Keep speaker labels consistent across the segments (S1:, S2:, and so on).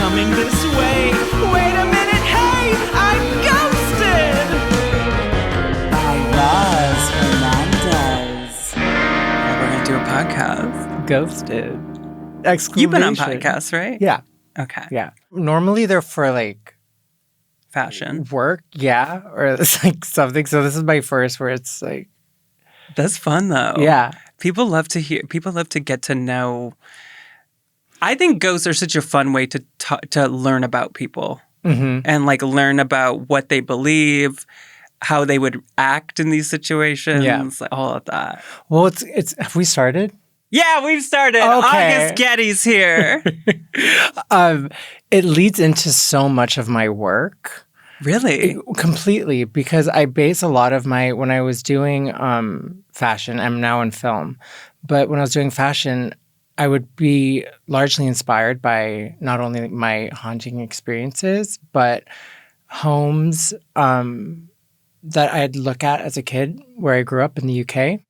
S1: coming this way. Wait a minute, hey, I'm ghosted!
S2: By Roz Hernandez.
S3: We're going to do a podcast.
S2: Ghosted. Exclamation.
S3: You've been on podcasts, right?
S2: Yeah.
S3: Okay.
S2: Yeah. Normally they're for like
S3: Fashion.
S2: work, yeah, or it's like something. So this is my first where it's like.
S3: That's fun though.
S2: Yeah.
S3: People love to get to know. I think ghosts are such a fun way to learn about people and like learn about what they believe, how they would act in these situations, like all of that.
S2: Well, it's have we started?
S3: Yeah, we've started.
S2: Okay.
S3: August Getty's here.
S2: It leads into so much of my work.
S3: Really?
S2: Completely, because I base a lot of when I was doing fashion, I'm now in film, but when I was doing fashion, I would be largely inspired by not only my haunting experiences, but homes that I'd look at as a kid where I grew up in the UK.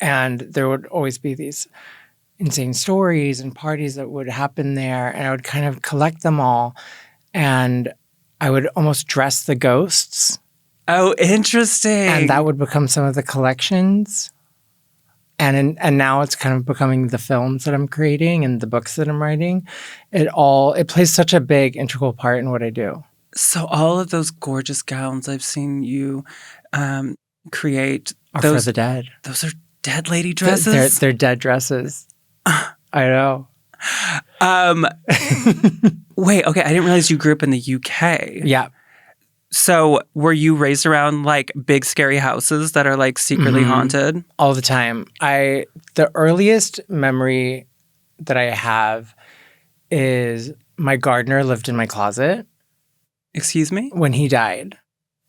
S2: And there would always be these insane stories and parties that would happen there. And I would kind of collect them all. And I would almost dress the ghosts.
S3: Oh, interesting.
S2: And that would become some of the collections. And now it's kind of becoming the films that I'm creating and the books that I'm writing. It plays such a big integral part in what I do.
S3: So all of those gorgeous gowns I've seen you create
S2: Are for the dead.
S3: Those are dead lady dresses?
S2: They're dead dresses. I know.
S3: Wait, okay. I didn't realize you grew up in the UK.
S2: Yeah.
S3: So were you raised around like big scary houses that are like secretly haunted?
S2: All the time. The earliest memory that I have is my gardener lived in my closet.
S3: Excuse me?
S2: When he died.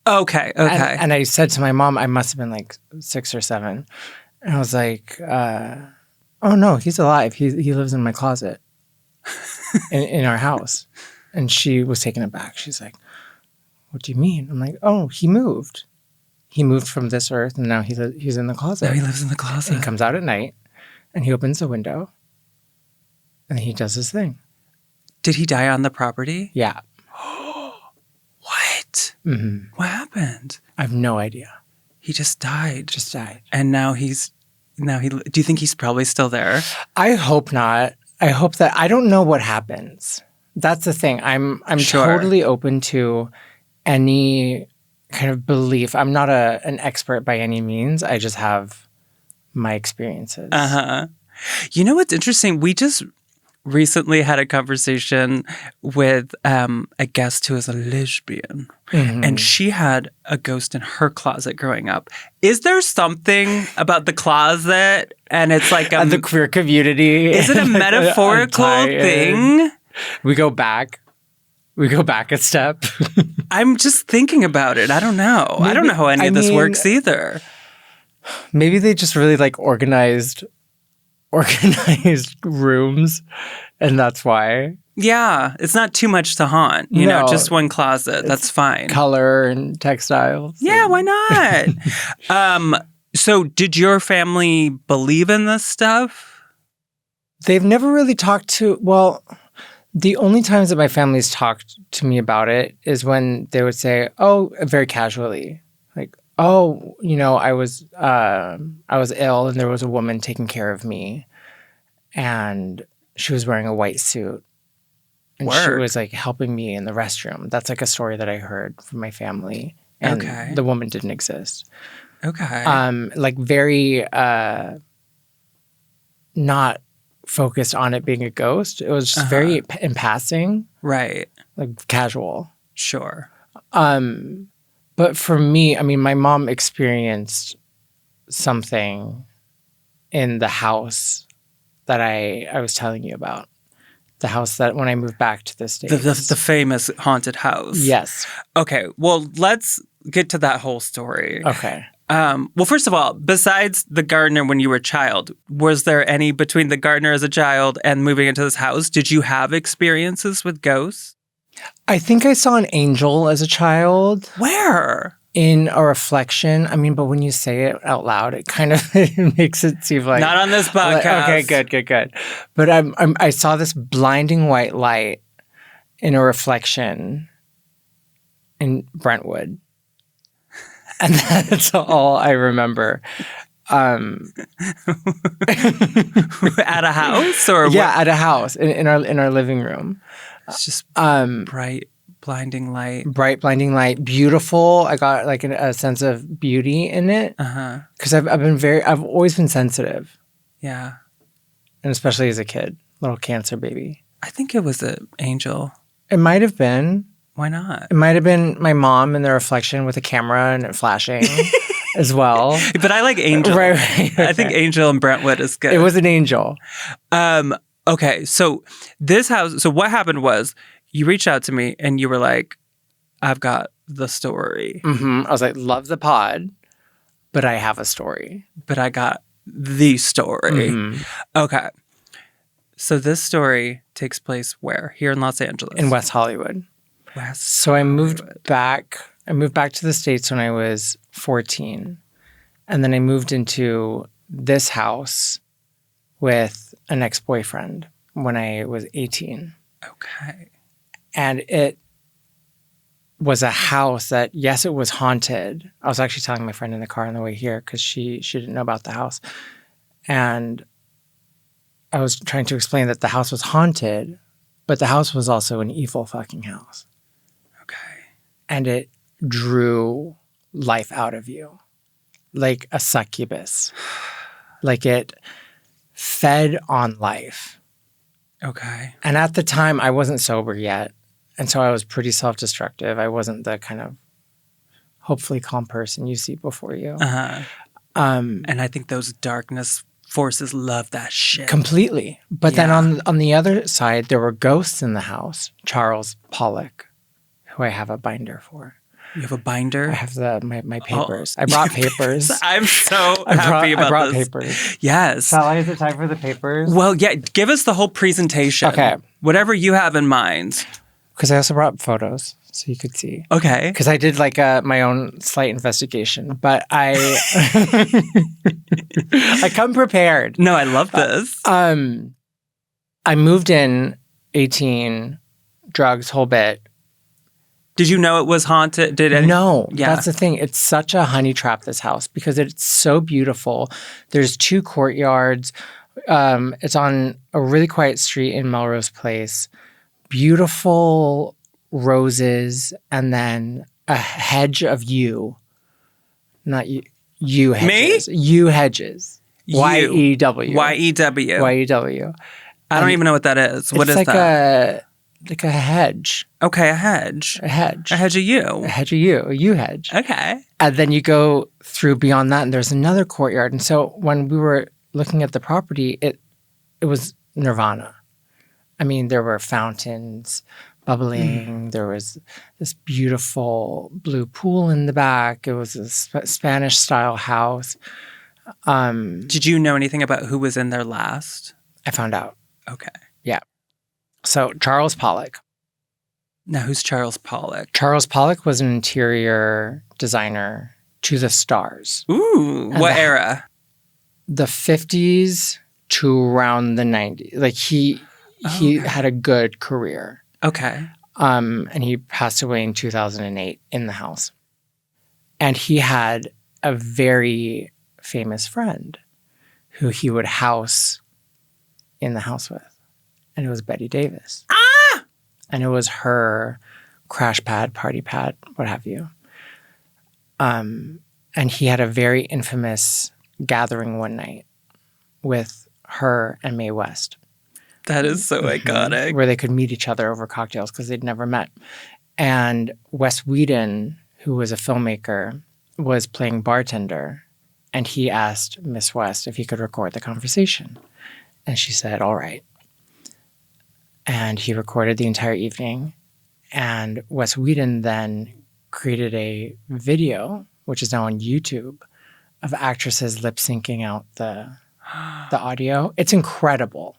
S3: Okay.
S2: And I said to my mom, I must have been like 6 or 7. And I was like, oh no, he's alive. He lives in my closet in our house. And she was taken aback. She's like, what do you mean? I'm like, oh, he moved. He moved from this earth and now he's in the closet.
S3: Now he lives in the closet.
S2: And he comes out at night and he opens the window and he does his thing.
S3: Did he die on the property?
S2: Yeah.
S3: What?
S2: Mm-hmm.
S3: What happened?
S2: I have no idea.
S3: He just died.
S2: And
S3: now do you think he's probably still there?
S2: I hope not. I hope that I don't know what happens. That's the thing. I'm
S3: sure.
S2: Totally open to any kind of belief. I'm not an expert by any means. I just have my experiences.
S3: You know what's interesting? We just recently had a conversation with a guest who is a lesbian, and she had a ghost in her closet growing up. Is there something about the closet and it's like
S2: the queer community?
S3: Is it a metaphorical thing?
S2: We go back a step.
S3: I'm just thinking about it. I don't know. I don't know how any of this works either.
S2: Maybe they just really like organized rooms, and that's why.
S3: Yeah, it's not too much to haunt. You know, just one closet. That's fine.
S2: Color and textiles.
S3: Yeah, why not? So did your family believe in this stuff?
S2: They've never really talked to, the only times that my family's talked to me about it is when they would say, oh, very casually, like, oh, you know, I was ill and there was a woman taking care of me and she was wearing a white suit and she was like helping me in the restroom. That's like a story that I heard from my family. And the woman didn't exist.
S3: Okay.
S2: Like very not focused on it being a ghost. It was just very in passing.
S3: Right.
S2: Like casual.
S3: Sure.
S2: But for me, I mean, my mom experienced something in the house that I was telling you about. The house that when I moved back to the States.
S3: The famous haunted house.
S2: Yes.
S3: Okay. Well, let's get to that whole story.
S2: Okay.
S3: Well, first of all, besides the gardener when you were a child, was there any between the gardener as a child and moving into this house? Did you have experiences with ghosts?
S2: I think I saw an angel as a child.
S3: Where?
S2: In a reflection. I mean, but when you say it out loud, it kind of makes it seem like...
S3: Not on this podcast.
S2: Okay, good. But I saw this blinding white light in a reflection in Brentwood. And that's all I remember.
S3: At a house or
S2: yeah, at a house in our living room.
S3: It's just bright, blinding light.
S2: Bright, blinding light, beautiful. I got like a sense of beauty in it. Because I've always been sensitive.
S3: Yeah.
S2: And especially as a kid, little Cancer baby.
S3: I think it was an angel.
S2: It might have been.
S3: Why not?
S2: It might have been my mom in the reflection with a camera and it flashing as well.
S3: But I like Angel.
S2: Right. Okay.
S3: I think Angel and Brentwood is good.
S2: It was an angel.
S3: Okay, so this house, so what happened was you reached out to me and you were like, I've got the story.
S2: I was like, love the pod, but I have a story.
S3: But I got the story. Okay. So this story takes place where? Here in Los Angeles?
S2: In West Hollywood. So I moved back to the States when I was 14. And then I moved into this house with an ex-boyfriend when I was 18.
S3: Okay.
S2: And it was a house that, yes, it was haunted. I was actually telling my friend in the car on the way here because she didn't know about the house. And I was trying to explain that the house was haunted, but the house was also an evil fucking house.
S3: Okay.
S2: And it drew life out of you like a succubus. Like it fed on life.
S3: Okay.
S2: And at the time, I wasn't sober yet. And so I was pretty self-destructive. I wasn't the kind of hopefully calm person you see before you.
S3: And I think those darkness forces love that shit.
S2: Completely. But then on the other side, there were ghosts in the house. Charles Pollock, who I have a binder for.
S3: You have a binder?
S2: I have my papers. I brought papers.
S3: I'm so happy about this.
S2: I brought papers.
S3: Yes.
S2: Shall I have the time for the papers?
S3: Well, yeah. Give us the whole presentation.
S2: Okay.
S3: Whatever you have in mind.
S2: Because I also brought photos so you could see.
S3: Okay.
S2: Because I did like my own slight investigation, but I come prepared.
S3: No, I love this.
S2: I moved in 18, drugs, whole bit.
S3: Did you know it was haunted?
S2: No,
S3: Yeah.
S2: that's the thing. It's such a honey trap, this house, because it's so beautiful. There's 2 courtyards. It's on a really quiet street in Melrose Place. Beautiful roses, and then a hedge of yew. Not yew hedges.
S3: Me?
S2: Yew hedges.
S3: Yew.
S2: Y-E-W.
S3: Y-E-W.
S2: Y-E-W.
S3: I don't even know what that is. What is
S2: like
S3: that?
S2: Like a hedge.
S3: Okay, a hedge.
S2: A hedge.
S3: A hedge of yew.
S2: A hedge of yew. A yew hedge.
S3: Okay.
S2: And then you go through beyond that, and there's another courtyard. And so when we were looking at the property, it was nirvana. I mean, there were fountains bubbling. There was this beautiful blue pool in the back. It was a Spanish-style house.
S3: Did you know anything about who was in there last?
S2: I found out.
S3: Okay.
S2: Yeah. So Charles Pollock.
S3: Now, who's Charles Pollock?
S2: Charles Pollock was an interior designer to the stars.
S3: Ooh, what era?
S2: The 50s to around the 90s. Like he had a good career.
S3: Okay.
S2: And he passed away in 2008 in the house. And he had a very famous friend who he would house in the house with. And it was Betty Davis.
S3: Ah!
S2: And it was her crash pad, party pad, what have you. And he had a very infamous gathering one night with her and Mae West.
S3: That is so iconic.
S2: Where they could meet each other over cocktails because they'd never met. And Wes Whedon, who was a filmmaker, was playing bartender. And he asked Miss West if he could record the conversation. And she said, all right. And he recorded the entire evening. And Wes Whedon then created a video, which is now on YouTube, of actresses lip syncing out the audio. It's incredible.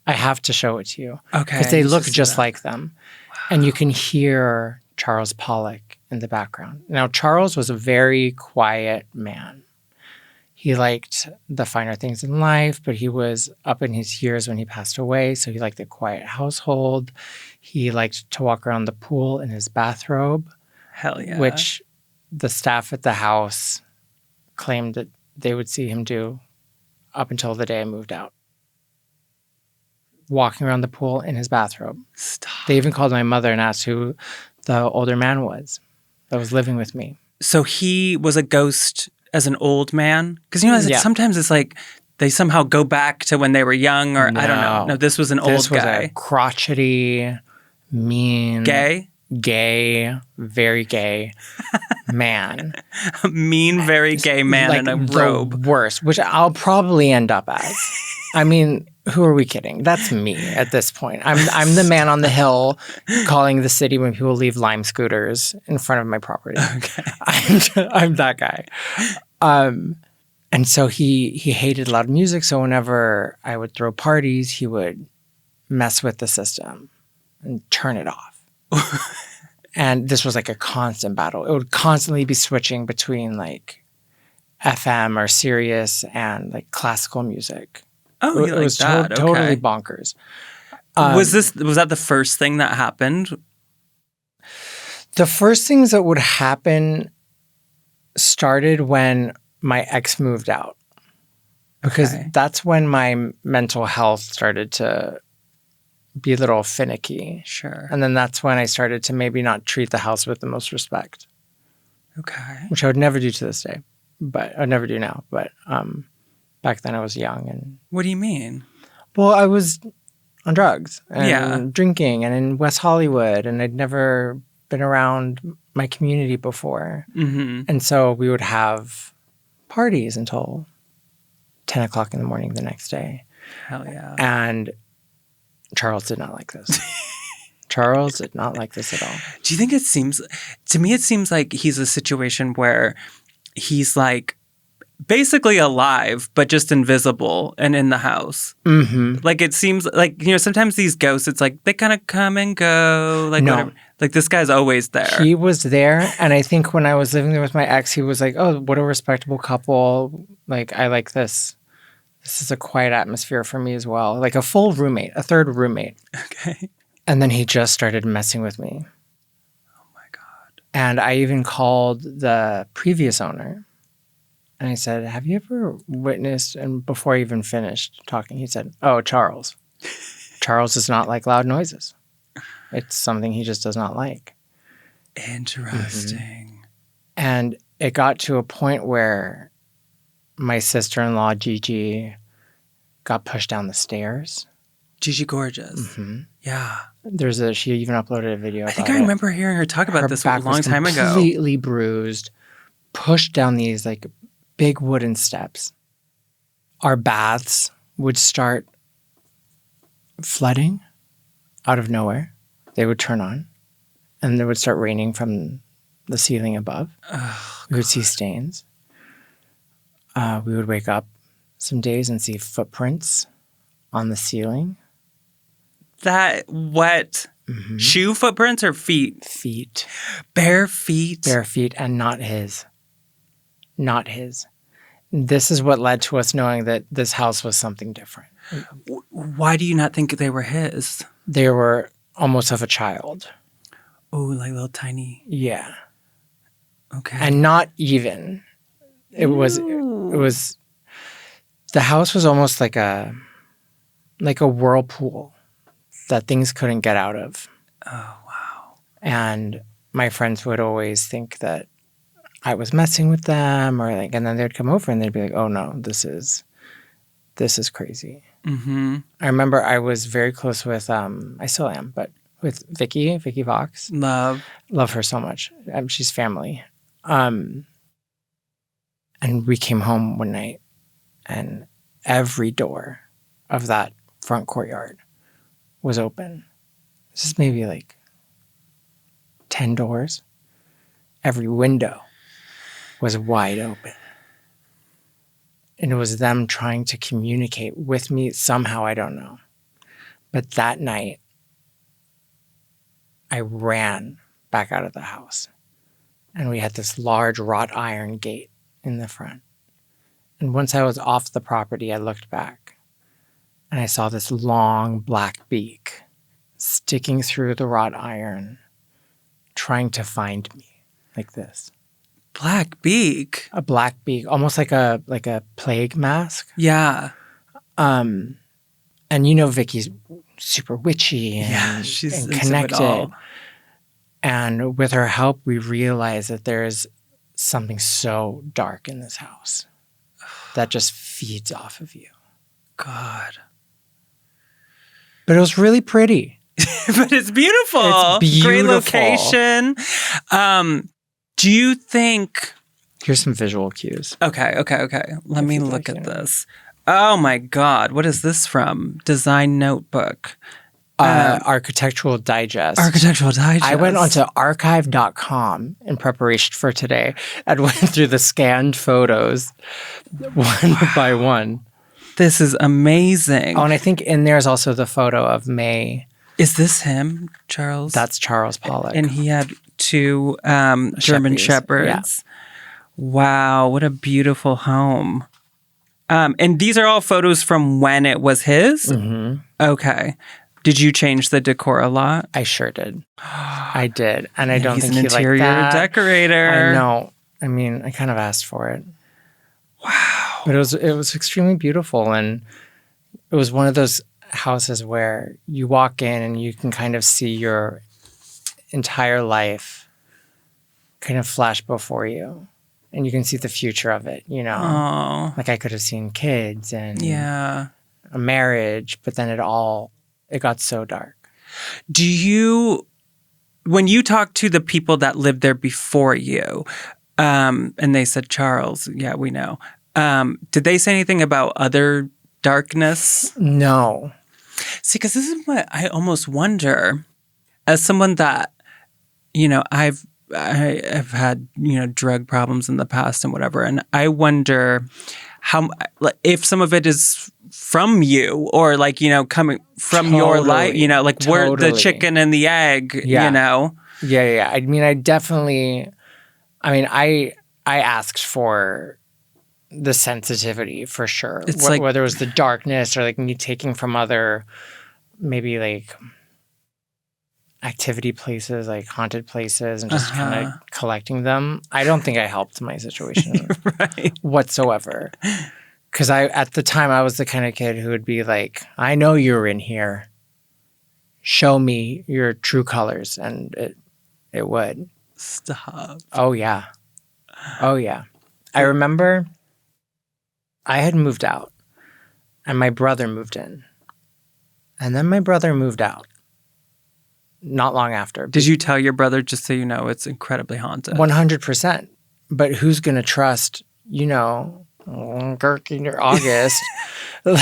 S2: I have to show it to you.
S3: Okay.
S2: Because they look just like them. Wow. And you can hear Charles Pollock in the background. Now, Charles was a very quiet man. He liked the finer things in life, but he was up in his years when he passed away. So he liked a quiet household. He liked to walk around the pool in his bathrobe,
S3: Hell yeah.
S2: which the staff at the house claimed that they would see him do up until the day I moved out. Walking around the pool in his bathrobe.
S3: Stop.
S2: They even called my mother and asked who the older man was that was living with me.
S3: So he was a ghost as an old man? Because sometimes it's like they somehow go back to when they were young, or I don't know. No, this was an old guy.
S2: This was a crotchety, mean,
S3: gay,
S2: very gay man.
S3: Mean, very gay man
S2: like
S3: in a robe.
S2: The worst, which I'll probably end up as. I mean, who are we kidding? That's me at this point. I'm the man on the hill calling the city when people leave lime scooters in front of my property.
S3: Okay.
S2: I'm that guy. And so he hated loud music. So whenever I would throw parties, he would mess with the system and turn it off. And this was like a constant battle. It would constantly be switching between like FM or Sirius and like classical music.
S3: Oh,
S2: it was totally bonkers.
S3: Was that the first thing that happened?
S2: The first things that would happen started when my ex moved out. Because that's when my mental health started to be a little finicky.
S3: Sure.
S2: And then that's when I started to maybe not treat the house with the most respect.
S3: Okay.
S2: Which I would never do to this day. But I'd never do now. But back then I was young. And
S3: what do you mean?
S2: Well, I was on drugs and drinking and in West Hollywood, and I'd never been around my community before. Mm-hmm. And so we would have parties until 10 o'clock in the morning the next day.
S3: Hell yeah.
S2: And Charles did not like this. Charles did not like this at all.
S3: Do you think to me it seems like he's a situation where he's like basically alive, but just invisible and in the house. Mm-hmm. Like it seems like, sometimes these ghosts, it's like they kind of come and go. Like,
S2: no.
S3: Whatever. Like this guy's always there.
S2: He was there. And I think when I was living there with my ex, he was like, oh, what a respectable couple. Like, I like this. This is a quiet atmosphere for me as well. Like a full roommate, a third roommate.
S3: Okay.
S2: And then he just started messing with me.
S3: Oh my God.
S2: And I even called the previous owner. And I said, have you ever witnessed, and before I even finished talking, he said, oh, Charles. Charles does not like loud noises. It's something he just does not like.
S3: Interesting.
S2: Mm-hmm. And it got to a point where my sister-in-law, Gigi, got pushed down the stairs.
S3: Gigi Gorgeous.
S2: Mm-hmm.
S3: Yeah.
S2: She even uploaded a video.
S3: I think I remember hearing her talk about this a long time ago.
S2: Completely bruised, pushed down these like big wooden steps. Our baths would start flooding out of nowhere. They would turn on, and it would start raining from the ceiling above. Oh, we would see stains. We would wake up some days and see footprints on the ceiling.
S3: What? Mm-hmm. Shoe footprints or feet?
S2: Feet.
S3: Bare feet?
S2: Bare feet, and not his. Not his. This is what led to us knowing that this house was something different.
S3: Why do you not think they were his?
S2: They were almost of a child.
S3: Oh, like little tiny.
S2: Yeah.
S3: Okay.
S2: And not even. It was the house was almost like a whirlpool that things couldn't get out of.
S3: Oh, wow.
S2: And my friends would always think that I was messing with them, and then they'd come over and they'd be like, "Oh no, this is crazy." Mm-hmm. I remember I was very close with, I still am, but with Vicky Vox. Love her so much. She's family. And we came home one night, and every door of that front courtyard was open. This is maybe like 10 doors. Every window was wide open. And it was them trying to communicate with me somehow, I don't know. But that night, I ran back out of the house. And we had this large wrought iron gate in the front. And once I was off the property, I looked back and I saw this long black beak sticking through the wrought iron, trying to find me like this.
S3: Black beak?
S2: A black beak, almost like a plague mask.
S3: Yeah.
S2: And Vicky's super witchy and,
S3: she's
S2: and
S3: into it all.
S2: connected. And with her help, we realized that there's something so dark in this house that just feeds off of you.
S3: God.
S2: But it was really pretty.
S3: But it's beautiful.
S2: It's beautiful.
S3: Great location. Do you think...
S2: Here's some visual cues.
S3: Okay. Let me look at this. Oh my God. What is this from? Design Notebook.
S2: Architectural Digest.
S3: Architectural Digest.
S2: I went onto archive.com in preparation for today and went through the scanned photos one by one.
S3: This is amazing.
S2: Oh, and I think in there is also the photo of May.
S3: Is this him, Charles?
S2: That's Charles Pollock.
S3: And he had two German Shepherds.
S2: Yeah.
S3: Wow, what a beautiful home. And these are all photos from when it was his?
S2: Mm-hmm.
S3: Okay. Did you change the decor a lot?
S2: I sure did. I did. And I don't think
S3: he's an interior decorator.
S2: I know. I mean, I kind of asked for it.
S3: Wow.
S2: But it was extremely beautiful. And it was one of those houses where you walk in and you can kind of see your entire life kind of flash before you. And you can see the future of it,
S3: Oh.
S2: Like I could have seen kids and
S3: Yeah.
S2: a marriage, but then it got so dark.
S3: Do you, when you talk to the people that lived there before you, and they said, Charles, yeah, we know. Did they say anything about other darkness?
S2: No.
S3: See, because this is what I almost wonder, as someone that, I've had, drug problems in the past and whatever, and I wonder how, if some of it is from you or coming from your life, where the chicken and the egg,
S2: Yeah. I mean, I asked for the sensitivity for sure.
S3: It's
S2: whether it was the darkness or me taking from other, maybe activity places, haunted places, and just kind of collecting them. I don't think I helped my situation
S3: right.
S2: whatsoever. Because at the time, I was the kind of kid who would be like, I know you're in here. Show me your true colors. And it would.
S3: Stop.
S2: Oh, yeah. I remember I had moved out and my brother moved in. And then my brother moved out not long after.
S3: Did you tell your brother, just so you know, it's incredibly haunted?
S2: 100%. But who's going to trust, Gurky or August, the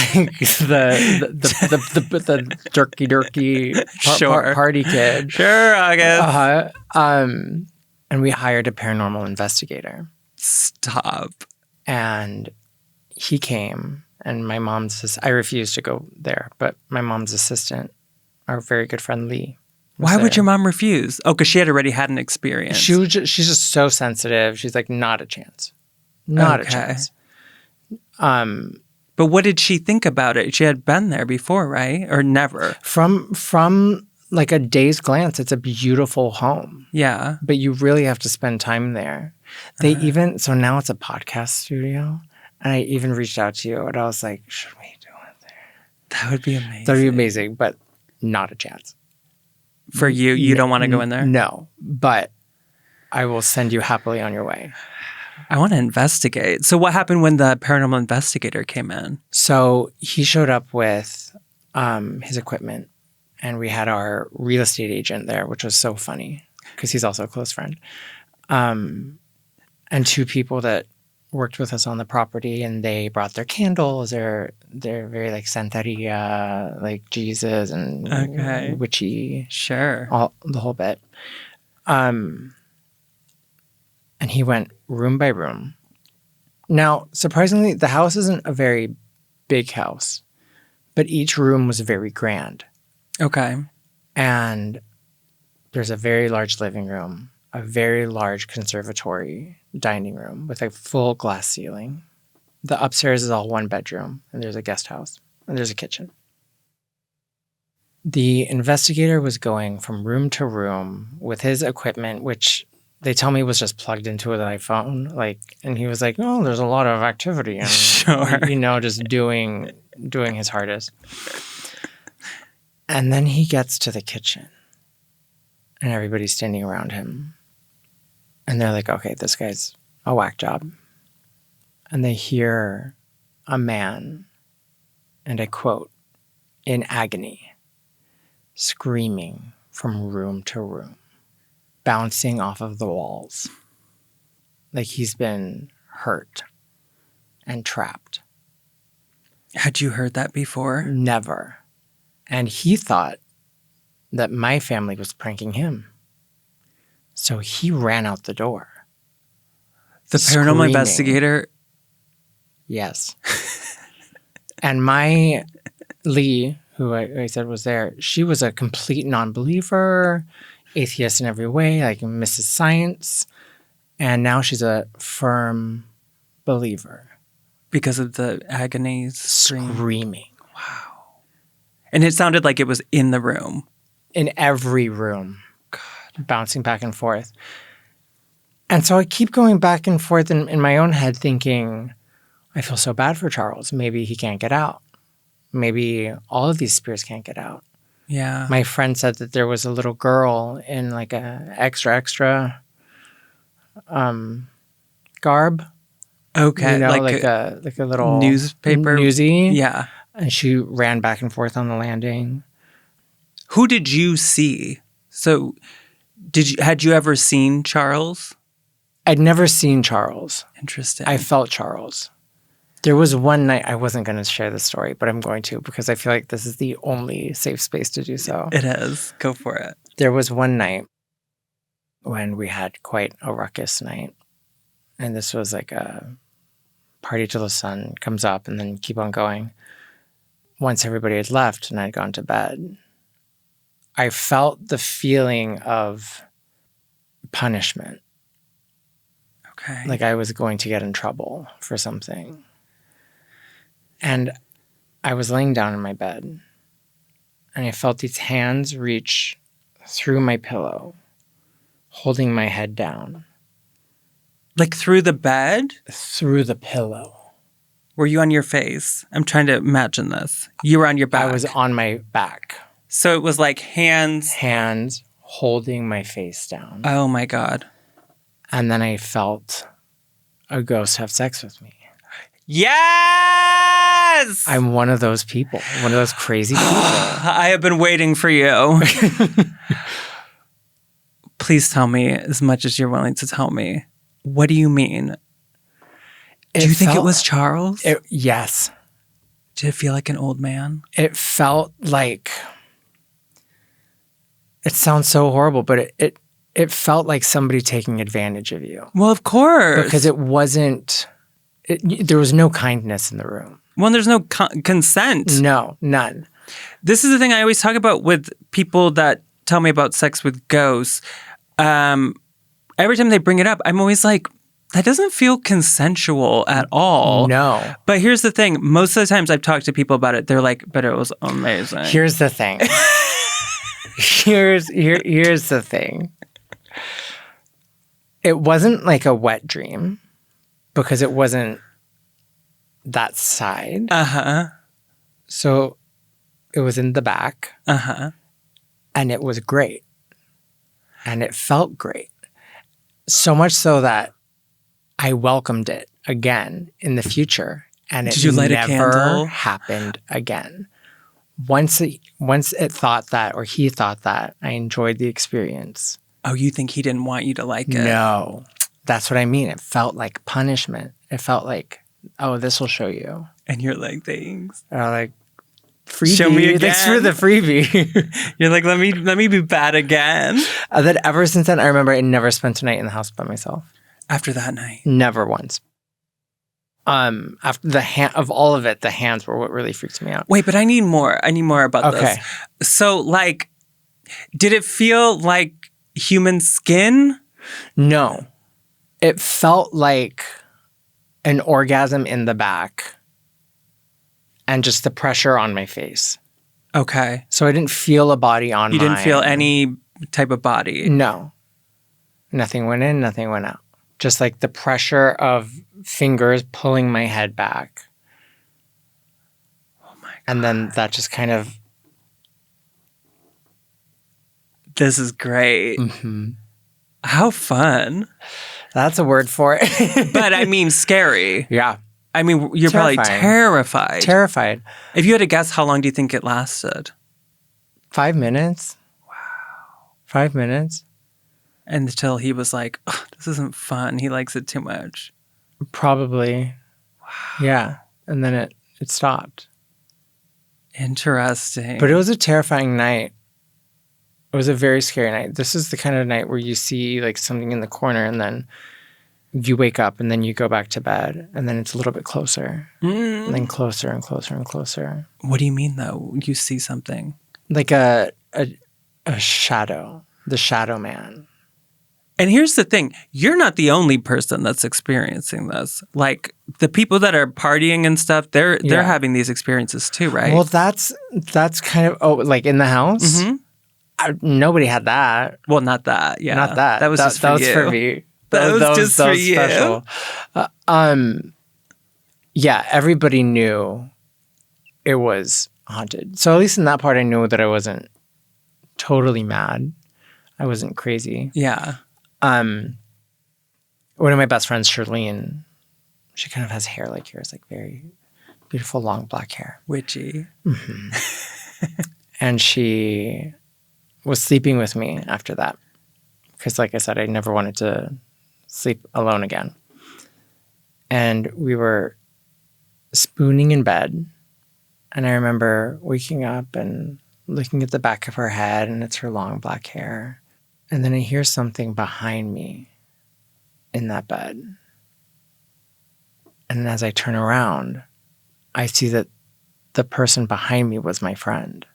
S2: dirky
S3: Sure.
S2: party kid.
S3: Sure, August.
S2: And we hired a paranormal investigator.
S3: Stop.
S2: And he came, and my mom's, I refused to go there, but my mom's assistant, our very good friend Lee.
S3: Why would your mom refuse? Oh, because she had already had an experience.
S2: She's just so sensitive. She's like, not a chance. Not a chance.
S3: But what did she think about it? She had been there before, right? Or never?
S2: From a day's glance, it's a beautiful home.
S3: Yeah.
S2: But you really have to spend time there. So now it's a podcast studio. And I even reached out to you and I was like, should we do it there?
S3: That would be amazing.
S2: That would be amazing, but not a chance.
S3: For you? You don't want to go in there?
S2: No, but I will send you happily on your way.
S3: I want to investigate. So what happened when the paranormal investigator came in?
S2: So he showed up with his equipment, and we had our real estate agent there, which was so funny because he's also a close friend. And two people that worked with us on the property, and they brought their candles. They're very Santeria, Jesus and witchy.
S3: Sure.
S2: The whole bit. And he went room by room. Now, surprisingly, the house isn't a very big house, but each room was very grand.
S3: Okay.
S2: And there's a very large living room, a very large conservatory dining room with a full glass ceiling. The upstairs is all one bedroom, and there's a guest house, and there's a kitchen. The investigator was going from room to room with his equipment, which they tell me was just plugged into an iPhone. And he was like, "Oh, there's a lot of activity," and
S3: Sure.
S2: just doing his hardest. And then he gets to the kitchen, and everybody's standing around him, and they're like, "Okay, this guy's a whack job." And they hear a man, and I quote, "in agony, screaming from room to room, bouncing off of the walls, like he's been hurt and trapped."
S3: Had you heard that before?
S2: Never. And he thought that my family was pranking him. So he ran out the door.
S3: The paranormal
S2: Screaming.
S3: investigator?
S2: Yes. And my Lee, who I said was there, she was a complete non-believer, atheist in every way, like Mrs. Science. And now she's a firm believer.
S3: Because of the agonies?
S2: Screaming.
S3: Wow. And it sounded like it was in the room.
S2: In every room. God. Bouncing back and forth. And so I keep going back and forth in my own head thinking, I feel so bad for Charles. Maybe he can't get out. Maybe all of these spirits can't get out.
S3: Yeah.
S2: My friend said that there was a little girl in like a extra garb.
S3: Okay.
S2: Like a little
S3: newspaper.
S2: Newsy.
S3: Yeah.
S2: And she ran back and forth on the landing.
S3: Who did you see? So had you ever seen Charles?
S2: I'd never seen Charles.
S3: Interesting.
S2: I felt Charles. There was one night, I wasn't going to share this story, but I'm going to because I feel like this is the only safe space to do so.
S3: It is. Go for it.
S2: There was one night when we had quite a ruckus night. And this was like a party till the sun comes up and then keep on going. Once everybody had left and I'd gone to bed, I felt the feeling of punishment.
S3: Okay.
S2: Like I was going to get in trouble for something. And I was laying down in my bed and I felt these hands reach through my pillow, holding my head down.
S3: Like through the bed?
S2: Through the pillow.
S3: Were you on your face? I'm trying to imagine this. You were on your back.
S2: I was on my back.
S3: So it was like hands.
S2: Hands holding my face down.
S3: Oh my God.
S2: And then I felt a ghost have sex with me.
S3: Yes!
S2: I'm one of those people. One of those crazy people.
S3: I have been waiting for you. Please tell me as much as you're willing to tell me. What do you mean? Do you think it was Charles?
S2: Yes.
S3: Did it feel like an old man?
S2: It felt like... It sounds so horrible, but it felt like somebody taking advantage of you.
S3: Well, of course.
S2: Because it wasn't... there was no kindness in the room.
S3: Well, there's no consent.
S2: No, none.
S3: This is the thing I always talk about with people that tell me about sex with ghosts. Every time they bring it up, I'm always like, that doesn't feel consensual at all.
S2: No.
S3: But here's the thing. Most of the times I've talked to people about it, they're like, but it was amazing.
S2: Here's the thing. Here's the thing. It wasn't like a wet dream because it wasn't that side.
S3: Uh-huh.
S2: So it was in the back.
S3: Uh-huh.
S2: And it was great. And it felt great. So much so that I welcomed it again in the future. And it
S3: Did you light a
S2: never
S3: candle?
S2: happened again. Once it thought that, or he thought that, I enjoyed the experience.
S3: Oh, you think he didn't want you to like it?
S2: No. That's what I mean. It felt like punishment. It felt like, oh, this will show you.
S3: And you're like, thanks.
S2: Or like, freebie.
S3: Show me again.
S2: Thanks for the freebie.
S3: You're like, let me be bad again.
S2: That ever since then, I remember I never spent a night in the house by myself.
S3: After that night?
S2: Never once. After of all of it, the hands were what really freaked me out.
S3: Wait, but I need more. I need more about
S2: Okay.
S3: this. So, like, did it feel like human skin?
S2: No. It felt like an orgasm in the back and just the pressure on my face.
S3: Okay.
S2: So I didn't feel a body on
S3: You didn't feel any type of body?
S2: No. Nothing went in, nothing went out. Just like the pressure of fingers pulling my head back.
S3: Oh my God.
S2: And then that just kind of...
S3: This is great.
S2: Mm-hmm.
S3: How fun.
S2: That's a word for it.
S3: But I mean, scary.
S2: Yeah.
S3: I mean, you're probably terrified.
S2: Terrified.
S3: If you had to guess, how long do you think it lasted?
S2: 5 minutes. Wow. 5 minutes.
S3: Until he was like, oh, this isn't fun. He likes it too much.
S2: Probably. Wow. Yeah. And then it stopped.
S3: Interesting.
S2: But it was a terrifying night. It was a very scary night. This is the kind of night where you see like something in the corner and then you wake up and then you go back to bed and then it's a little bit closer. And then closer and closer and closer.
S3: What do you mean though? You see something?
S2: Like a shadow. The shadow man.
S3: And here's the thing. You're not the only person that's experiencing this. Like the people that are partying and stuff, they're having these experiences too, right?
S2: Well, that's kind of like in the house.
S3: Mm-hmm.
S2: Nobody had that.
S3: Well, not that. Yeah,
S2: not that.
S3: That was just for
S2: that
S3: you.
S2: was for me.
S3: That was just for you.
S2: Special. Yeah, everybody knew it was haunted. So at least in that part, I knew that I wasn't totally mad. I wasn't crazy.
S3: Yeah.
S2: One of my best friends, Charlene, she kind of has hair like yours, like very beautiful, long black hair.
S3: Witchy.
S2: Mm-hmm. And she was sleeping with me after that. Because like I said, I never wanted to sleep alone again. And we were spooning in bed. And I remember waking up and looking at the back of her head, and it's her long black hair. And then I hear something behind me in that bed. And as I turn around, I see that the person behind me was my friend.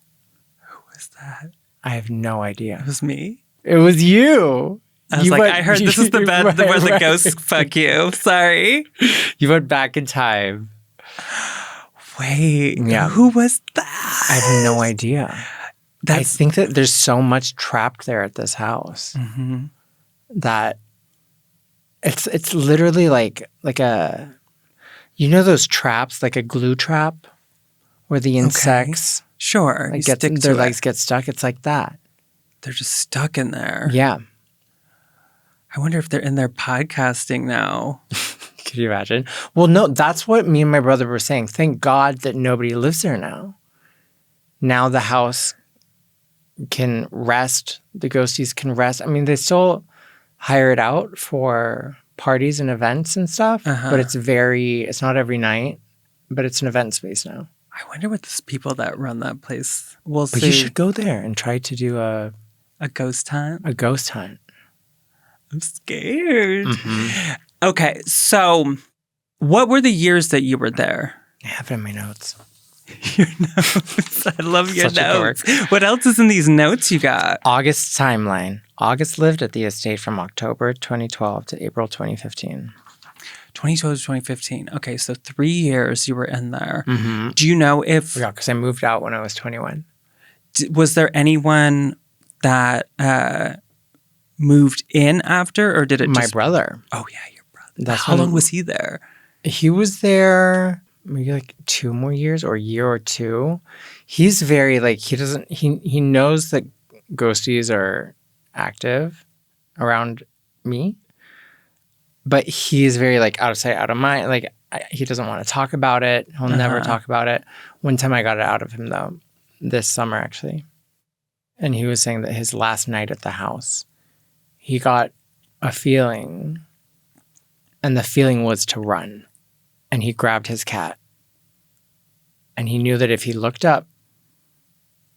S3: Who was that?
S2: I have no idea.
S3: It was me.
S2: It was you.
S3: I was I heard this is the bed where the ghosts fuck you. Sorry.
S2: You went back in time.
S3: Wait.
S2: Yeah.
S3: Who was that?
S2: I have no idea. I think that there's so much trapped there at this house that it's literally like a, you know those traps, like a glue trap where the insects
S3: sure
S2: like their legs get stuck. It's like that.
S3: They're just stuck in there.
S2: Yeah.
S3: I wonder if they're in there podcasting now.
S2: Could you imagine? Well, no, that's what me and my brother were saying. Thank God that nobody lives there now. Now the house can rest. The ghosties can rest. I mean, they still hire it out for parties and events and stuff, but it's not every night, but it's an event space now.
S3: I wonder what those people that run that place will see.
S2: But you should go there and try to do a
S3: ghost hunt.
S2: A ghost hunt.
S3: I'm scared. Mm-hmm. Okay, so what were the years that you were there?
S2: I have it in my notes.
S3: Your notes. I love your notes. What else is in these notes you got?
S2: August timeline. August lived at the estate from October 2012 to April 2015.
S3: 2012 to 2015. Okay, so 3 years you were in there.
S2: Mm-hmm.
S3: Do you know if...
S2: Yeah, because I moved out when I was 21.
S3: Was there anyone that moved in after, or did it
S2: My brother.
S3: Oh, yeah, your brother. How long was he there?
S2: He was there maybe like 2 more years or a year or two. He's very like, he knows that ghosties are active around me, but he's very like out of sight, out of mind. Like he doesn't want to talk about it. He'll never talk about it. One time I got it out of him though, this summer actually. And he was saying that his last night at the house, he got a feeling, and the feeling was to run. And he grabbed his cat. And he knew that if he looked up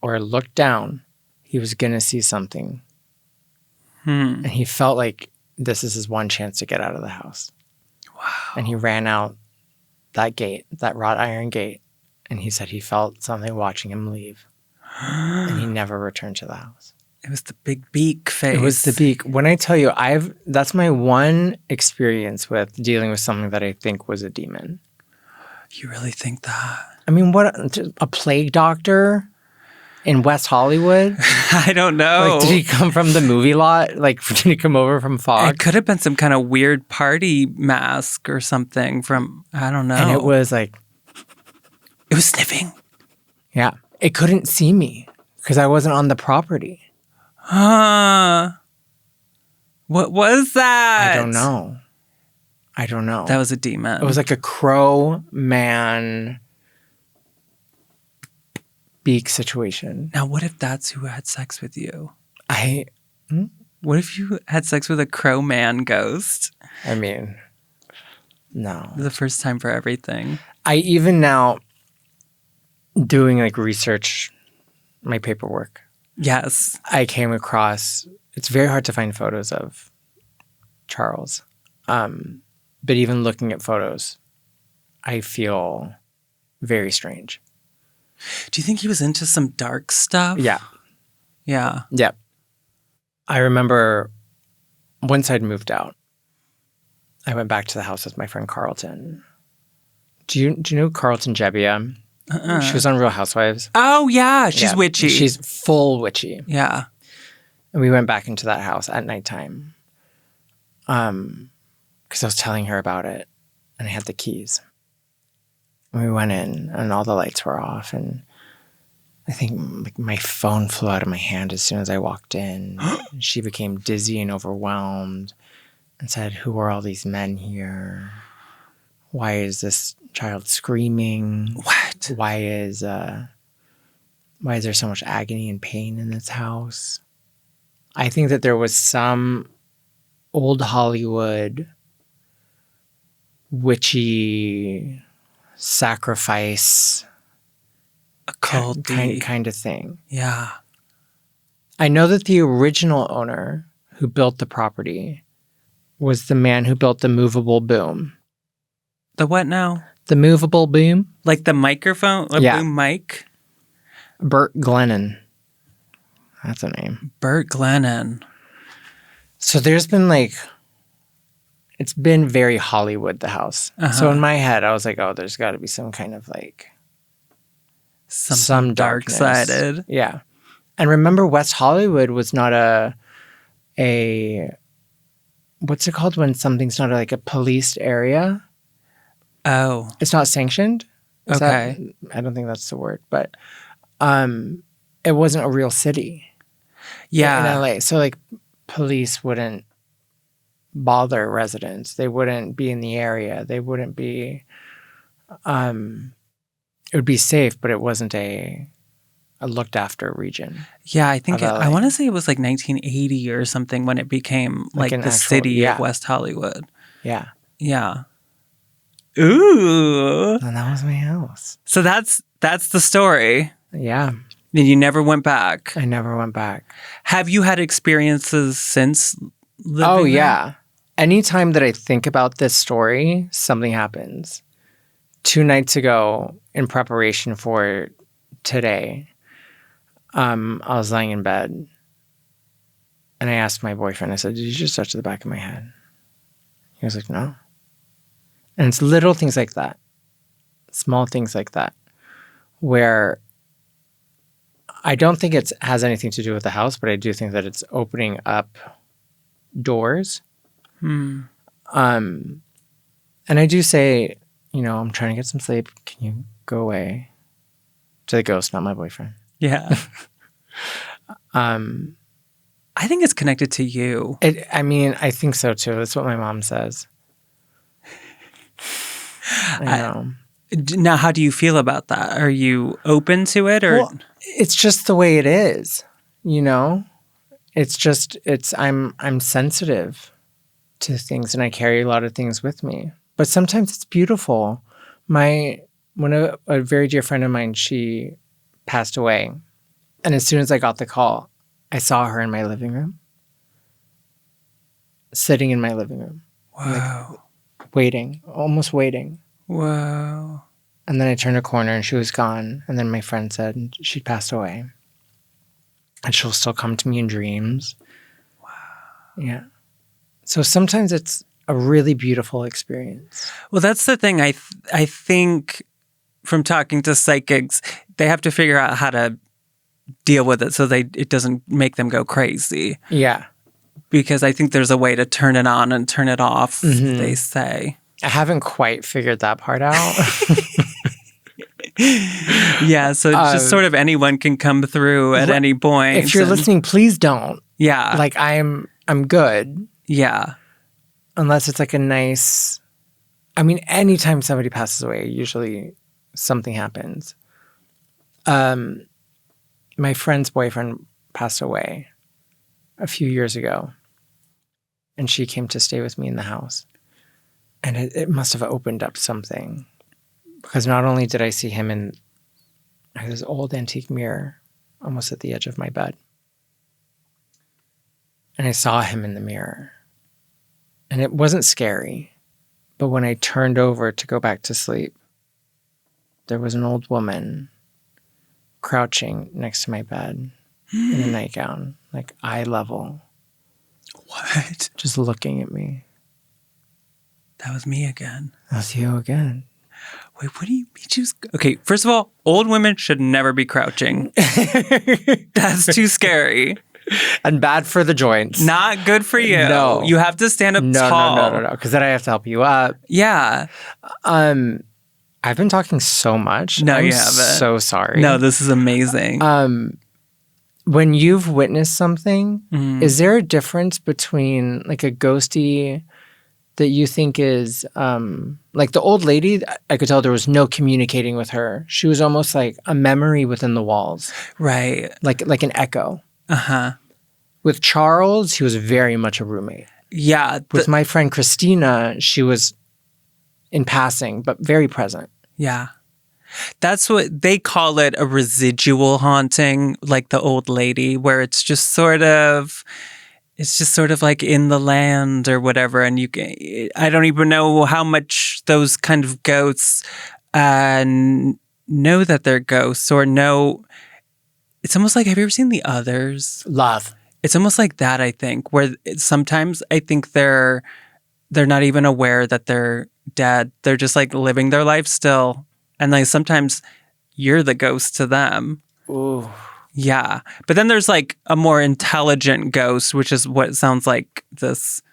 S2: or looked down, he was going to see something. And he felt like this is his one chance to get out of the house.
S3: Wow.
S2: And he ran out that gate, that wrought iron gate. And he said he felt something watching him leave. And he never returned to the house.
S3: It was the big beak face.
S2: It was the beak. When I tell you, that's my one experience with dealing with something that I think was a demon.
S3: You really think that?
S2: I mean, what a plague doctor in West Hollywood?
S3: I don't know.
S2: Like, did he come from the movie lot? Like, did he come over from Fox?
S3: It could have been some kind of weird party mask or something from, I don't know.
S2: And it was like...
S3: It was sniffing.
S2: Yeah. It couldn't see me because I wasn't on the property.
S3: Huh. What was that?
S2: I don't know.
S3: That was a demon.
S2: It was like a crow man beak situation.
S3: Now, what if that's who had sex with you?
S2: I
S3: What if you had sex with a crow man ghost?
S2: mean, no.
S3: The first time for everything.
S2: I even now doing like research, my paperwork,
S3: Yes.
S2: I came across, it's very hard to find photos of Charles. But even looking at photos, I feel very strange.
S3: Do you think he was into some dark stuff?
S2: Yeah.
S3: Yeah.
S2: Yeah. I remember once I'd moved out, I went back to the house with my friend Carlton. Do you know Carlton Jebbia? She was on Real Housewives.
S3: Oh, yeah. She's
S2: Yeah.
S3: witchy.
S2: She's full witchy.
S3: Yeah.
S2: And we went back into that house at nighttime. Because I was telling her about it and I had the keys. And we went in and all the lights were off and I think like my phone flew out of my hand as soon as I walked in. She became dizzy and overwhelmed and said, "Who are all these men here? Why is this child screaming?
S3: What?
S2: Why is there so much agony and pain in this house?" I think that there was some old Hollywood witchy sacrifice
S3: Occulty.
S2: kind of thing.
S3: Yeah.
S2: I know that the original owner who built the property was the man who built the movable boom.
S3: The what now?
S2: The movable boom?
S3: Like the microphone? A
S2: Yeah.
S3: boom mic?
S2: Burt Glennon. That's a name.
S3: Burt Glennon.
S2: So there's been like, it's been very Hollywood, the house. So in my head, I was like, oh, there's got to be some kind of like, some darkness.
S3: dark-sided.
S2: Yeah. And remember, West Hollywood was not a what's it called when something's not like a policed area?
S3: Oh.
S2: It's not sanctioned. Is
S3: Okay.
S2: that, I don't think that's the word, but it wasn't a real city.
S3: Yeah.
S2: In LA. So like police wouldn't bother residents. They wouldn't be in the area. They wouldn't be it would be safe, but it wasn't a looked after region.
S3: Yeah, I think
S2: of LA.
S3: I want to say it was like 1980 or something when it became like
S2: an
S3: the
S2: actual-
S3: city
S2: yeah.
S3: of West Hollywood.
S2: Yeah.
S3: Yeah. Ooh.
S2: And that was my house.
S3: So that's the story.
S2: Yeah.
S3: And you never went back.
S2: I never went back.
S3: Have you had experiences since living
S2: Oh,
S3: there?
S2: yeah. Anytime that I think about this story, something happens. 2 nights ago, in preparation for today, I was lying in bed and I asked my boyfriend, I said, "Did you just touch the back of my head?" He was like, "No." And it's little things like that, small things like that, where I don't think it has anything to do with the house, but I do think that it's opening up doors. And I do say, I'm trying to get some sleep. Can you go away? To the ghost, not my boyfriend.
S3: Yeah. I think it's connected to you.
S2: I think so too. That's what my mom says. I know.
S3: Now, how do you feel about that? Are you open to it, or
S2: Well, it's just the way it is, It's just I'm sensitive to things and I carry a lot of things with me. But sometimes it's beautiful. When a very dear friend of mine, she passed away. And as soon as I got the call, I saw her in my living room. Sitting in my living room.
S3: wow,
S2: Waiting, almost waiting.
S3: wow.
S2: And then I turned a corner and she was gone. And then my friend said she'd passed away. And she'll still come to me in dreams. Wow. Yeah. So sometimes it's a really beautiful experience.
S3: Well, that's the thing. I think from talking to psychics, they have to figure out how to deal with it so it doesn't make them go crazy.
S2: Yeah.
S3: Because I think there's a way to turn it on and turn it off, they say.
S2: I haven't quite figured that part out.
S3: Yeah, so it's just sort of anyone can come through at any point.
S2: If you're listening, please don't.
S3: Yeah.
S2: Like I'm good.
S3: Yeah.
S2: Unless it's like a nice, I mean, anytime somebody passes away, usually something happens. My friend's boyfriend passed away a few years ago, and she came to stay with me in the house. And it must have opened up something, because not only did I see him in this old antique mirror almost at the edge of my bed, and I saw him in the mirror. And it wasn't scary, but when I turned over to go back to sleep, there was an old woman crouching next to my bed in a nightgown, like eye level.
S3: What?
S2: Just looking at me.
S3: That was me again.
S2: That's you again.
S3: Wait, what do you mean? Okay, first of all, old women should never be crouching. That's too scary.
S2: And bad for the joints.
S3: Not good for you.
S2: No.
S3: You have to stand up tall.
S2: No. Because then I have to help you up.
S3: Yeah.
S2: I've been talking so much.
S3: No,
S2: I'm
S3: you haven't.
S2: So sorry.
S3: No, this is amazing.
S2: When you've witnessed something, is there a difference between like a ghosty that you think is like the old lady? I could tell there was no communicating with her. She was almost like a memory within the walls.
S3: Right.
S2: Like an echo.
S3: Uh-huh.
S2: With Charles, he was very much a roommate.
S3: Yeah.
S2: With my friend Christina, she was in passing, but very present.
S3: Yeah. That's what they call it, a residual haunting, like the old lady, where it's just sort of like in the land or whatever. And I don't even know how much those kind of ghosts know that they're ghosts or know. It's almost like, have you ever seen The Others?
S2: Love.
S3: It's almost like that, I think, where sometimes I think they're not even aware that they're dead. They're just like living their life still. And like sometimes you're the ghost to them.
S2: Ooh.
S3: Yeah. But then there's like a more intelligent ghost, which is what it sounds like this,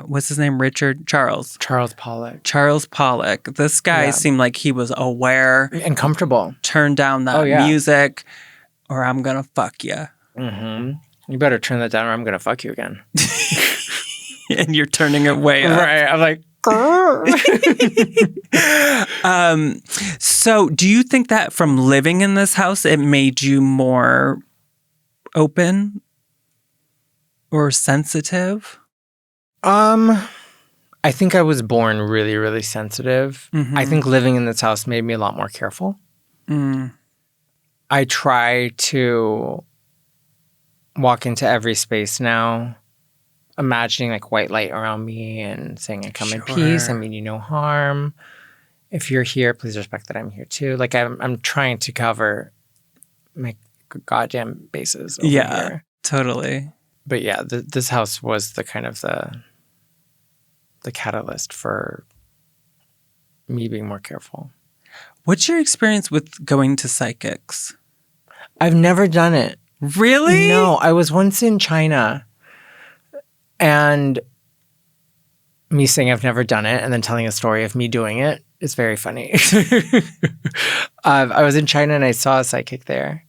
S3: what's his name? Charles Pollock. This guy seemed like he was aware.
S2: And comfortable.
S3: Turn down that music or I'm going to fuck you.
S2: Mm-hmm. You better turn that down or I'm going to fuck you again.
S3: And you're turning it way up.
S2: Right. I'm like,
S3: so do you think that from living in this house, it made you more open or sensitive?
S2: I think I was born really, really sensitive.
S3: Mm-hmm.
S2: I think living in this house made me a lot more careful. I try to walk into every space now, imagining like white light around me and saying I come in peace, I mean you no harm. If you're here, please respect that I'm here too. Like I'm trying to cover my goddamn bases over here.
S3: Totally.
S2: But yeah, this house was the kind of the catalyst for me being more careful.
S3: What's your experience with going to psychics?
S2: I've never done it.
S3: Really?
S2: No, I was once in China. And me saying I've never done it and then telling a story of me doing it is very funny. I was in China and I saw a psychic there.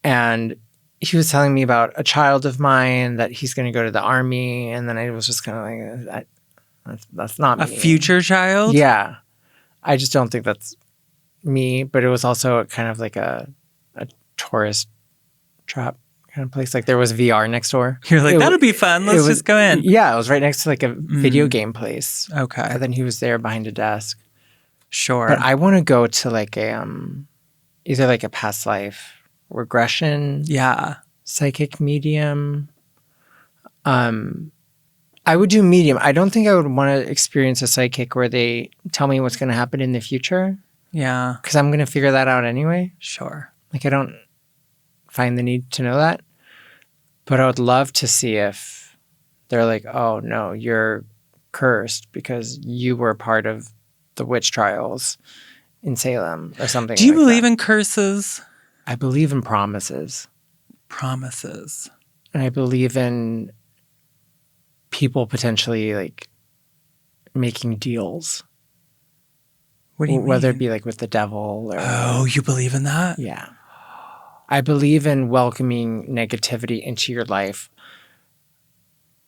S2: And he was telling me about a child of mine that he's going to go to the army. And then I was just kind of like, that's not me.
S3: A future child?
S2: Yeah. I just don't think that's me. But it was also kind of like a tourist trap kind of place. Like there was VR next door.
S3: You're like, that'll be fun. Let's just go in.
S2: Yeah, it was right next to like a video game place.
S3: Okay.
S2: And then he was there behind a desk.
S3: Sure.
S2: But I want to go to like a either like a past life regression.
S3: Yeah.
S2: Psychic medium. I would do medium. I don't think I would want to experience a psychic where they tell me what's going to happen in the future.
S3: Yeah.
S2: Because I'm going to figure that out anyway.
S3: Sure.
S2: Like I don't find the need to know that. But I would love to see if they're like, oh, no, you're cursed because you were part of the witch trials in Salem or something.
S3: Do you
S2: like
S3: believe
S2: that.
S3: in curses?
S2: I believe in promises.
S3: Promises.
S2: And I believe in people potentially like making deals.
S3: What do you mean?
S2: Whether it be like with the devil or...
S3: Oh, you believe in that?
S2: Yeah. I believe in welcoming negativity into your life.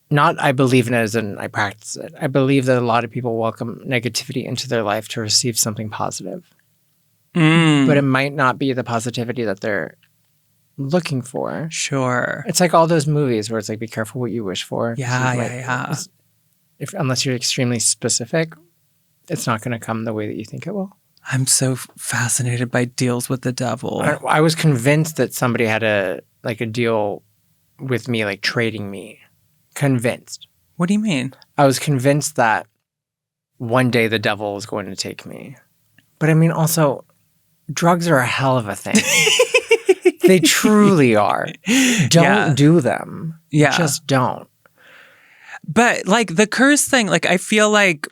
S2: Not I believe in it as in I practice it. I believe that a lot of people welcome negativity into their life to receive something positive. But it might not be the positivity that they're looking for.
S3: Sure.
S2: It's like all those movies where it's like, be careful what you wish for.
S3: Yeah.
S2: Unless you're extremely specific, it's not going to come the way that you think it will.
S3: I'm so fascinated by deals with the devil.
S2: I was convinced that somebody had a deal with me, like trading me. Convinced.
S3: What do you mean?
S2: I was convinced that one day the devil was going to take me. But I mean, also, drugs are a hell of a thing. They truly are. Don't do them.
S3: Yeah.
S2: Just don't.
S3: But like the curse thing, like I feel like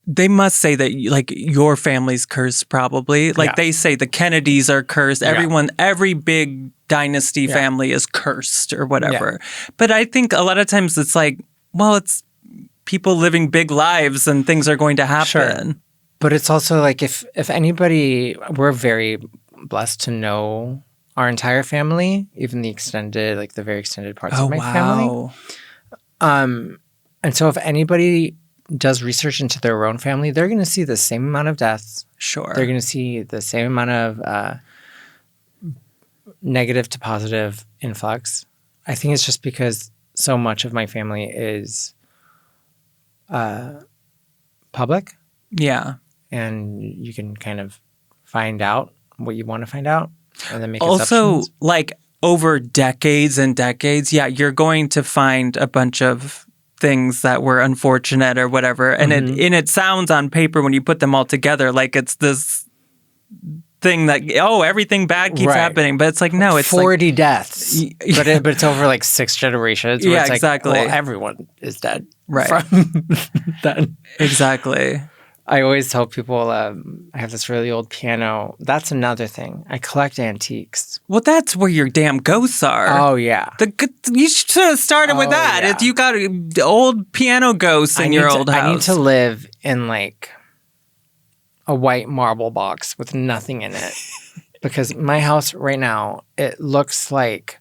S3: they must say that like your family's cursed probably. Like they say the Kennedys are cursed. Everyone, every big dynasty family is cursed or whatever. But I think a lot of times it's like, well, it's people living big lives and things are going to happen.
S2: Sure. But it's also like if anybody, we're very blessed to know our entire family, even the extended, like the very extended parts of my family. And so if anybody does research into their own family, they're going to see the same amount of deaths.
S3: Sure.
S2: They're going to see the same amount of negative to positive influx. I think it's just because so much of my family is public. Yeah. And you can kind of find out what you want to find out and then make
S3: also,
S2: exceptions.
S3: Like over decades and decades, you're going to find a bunch of things that were unfortunate or whatever. And it sounds on paper when you put them all together like it's this thing that, everything bad keeps happening. But it's like, no, it's
S2: 40 deaths. But it's over like 6 generations. Where it's
S3: exactly.
S2: Like, well, everyone is dead.
S3: Right.
S2: From then.
S3: Exactly.
S2: I always tell people I have this really old piano. That's another thing. I collect antiques.
S3: Well, that's where your damn ghosts are.
S2: Oh, yeah.
S3: You should have started with that.
S2: Yeah.
S3: If you got old piano ghosts in your old house.
S2: I need to live in like a white marble box with nothing in it. Because my house right now, it looks like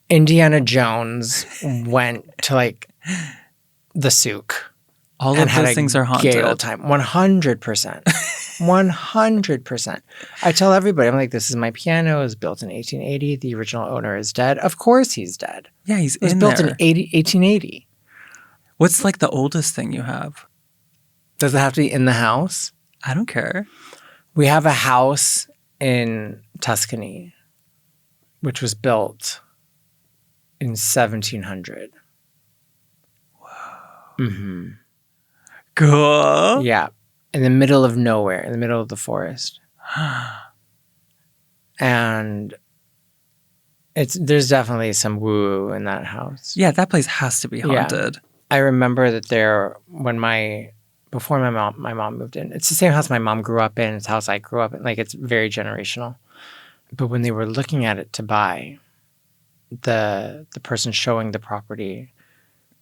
S2: Indiana Jones went to like the souk.
S3: All of those things are haunted.
S2: Gay old time. 100%. 100%. I tell everybody, I'm like, this is my piano. It was built in 1880. The original owner is dead. Of course he's dead.
S3: Yeah, it
S2: was built in 1880.
S3: What's like the oldest thing you have?
S2: Does it have to be in the house?
S3: I don't care.
S2: We have a house in Tuscany, which was built in 1700.
S3: Wow.
S2: Mm-hmm.
S3: Cool.
S2: Yeah. In the middle of nowhere, in the middle of the forest. And there's definitely some woo in that house.
S3: Yeah, that place has to be haunted.
S2: Yeah. I remember that before my mom moved in, it's the same house my mom grew up in, it's the house I grew up in. Like, it's very generational. But when they were looking at it to buy, the person showing the property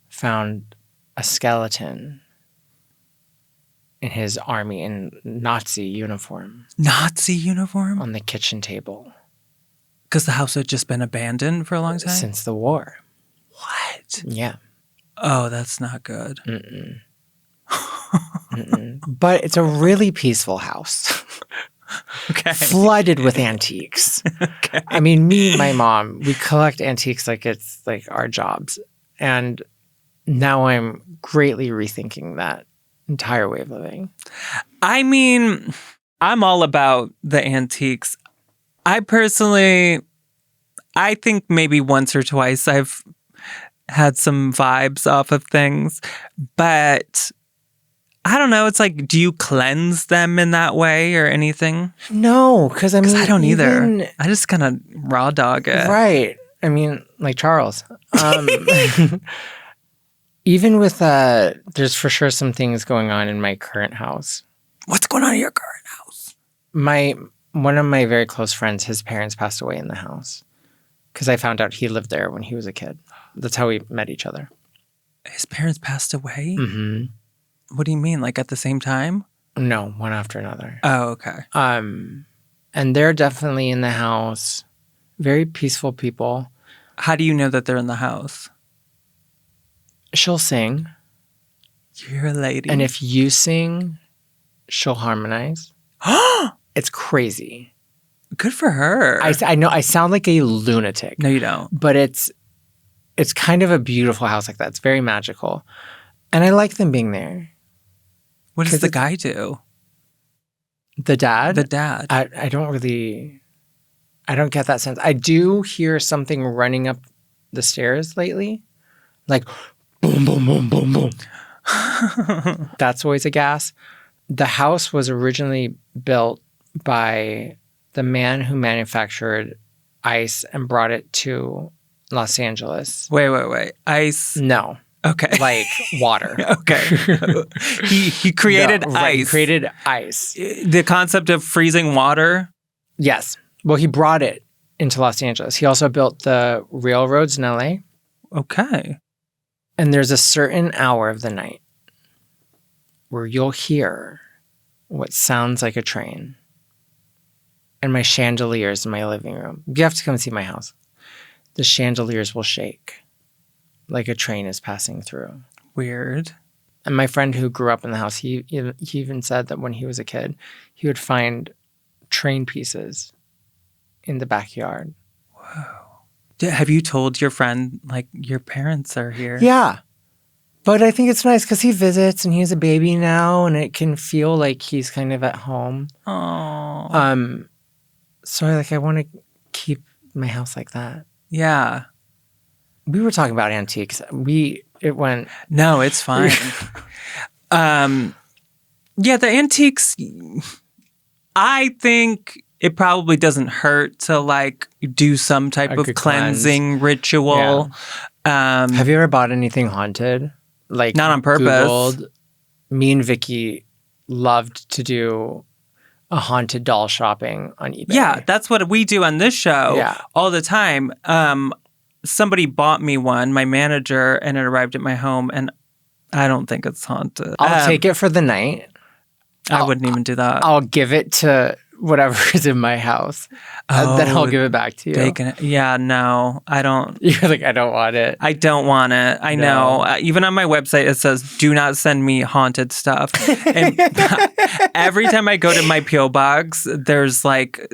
S2: found a skeleton in his army in Nazi uniform.
S3: Nazi uniform?
S2: On the kitchen table.
S3: Because the house had just been abandoned for a long time?
S2: Since the war.
S3: What?
S2: Yeah.
S3: Oh, that's not good.
S2: Mm-mm. Mm-mm. But it's a really peaceful house.
S3: Okay.
S2: Flooded with antiques.
S3: Okay.
S2: I mean, me and my mom, we collect antiques like it's like our jobs. And now I'm greatly rethinking that entire way of living.
S3: I mean, I'm all about the antiques. I think maybe once or twice I've had some vibes off of things, but I don't know. It's like, do you cleanse them in that way or anything?
S2: No, because I mean,
S3: I don't
S2: even,
S3: either. I just kind of raw dog it.
S2: Right. I mean, like Charles. Even with there's for sure some things going on in my current house.
S3: What's going on in your current house?
S2: One of my very close friends, his parents passed away in the house because I found out he lived there when he was a kid. That's how we met each other.
S3: His parents passed away?
S2: Mm-hmm.
S3: What do you mean? Like at the same time?
S2: No, one after another.
S3: Oh, okay.
S2: And they're definitely in the house. Very peaceful people.
S3: How do you know that they're in the house?
S2: She'll sing.
S3: You're a lady.
S2: And if you sing, she'll harmonize. It's crazy.
S3: Good for her.
S2: I know I sound like a lunatic.
S3: No, you don't.
S2: But it's kind of a beautiful house like that. It's very magical. And I like them being there.
S3: What does the guy do?
S2: The dad?
S3: The dad.
S2: I don't get that sense. I do hear something running up the stairs lately. Like, boom, boom, boom, boom, boom. That's always a gas. The house was originally built by the man who manufactured ice and brought it to Los Angeles.
S3: Wait. Ice?
S2: No.
S3: Okay.
S2: Like water.
S3: Okay. He created ice.
S2: Right, he created ice.
S3: The concept of freezing water?
S2: Yes. Well, he brought it into Los Angeles. He also built the railroads in LA.
S3: Okay.
S2: And there's a certain hour of the night where you'll hear what sounds like a train. And my chandeliers in my living room. You have to come see my house. The chandeliers will shake like a train is passing through.
S3: Weird.
S2: And my friend who grew up in the house, he even said that when he was a kid, he would find train pieces in the backyard.
S3: Whoa. Have you told your friend, like, your parents are here?
S2: Yeah. But I think it's nice because he visits and he's a baby now and it can feel like he's kind of at home.
S3: Oh.
S2: So I want to keep my house like that.
S3: Yeah.
S2: We were talking about antiques. It went...
S3: No, it's fine. Yeah, the antiques, I think it probably doesn't hurt to like do some type of cleansing ritual. Yeah.
S2: Have you ever bought anything haunted? Like
S3: not on purpose.
S2: Googled? Me and Vicky loved to do a haunted doll shopping on eBay.
S3: Yeah, that's what we do on this show all the time. Somebody bought me one, my manager, and it arrived at my home, and I don't think it's haunted.
S2: I'll take it for the night.
S3: I wouldn't even do that.
S2: I'll give it to whatever is in my house. Then I'll give it back to you.
S3: Yeah, no, I don't.
S2: You're like, I don't want it.
S3: I don't want it. I know. Even on my website, it says, do not send me haunted stuff. And every time I go to my P.O. box, there's like,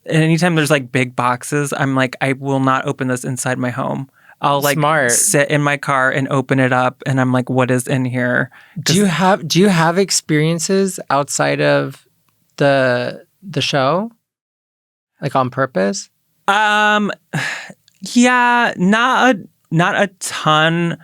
S3: anytime there's like big boxes, I'm like, I will not open this inside my home. I'll like sit in my car and open it up, and I'm like, what is in here?
S2: Do you have experiences outside of the show, like on purpose?
S3: Yeah, not a ton,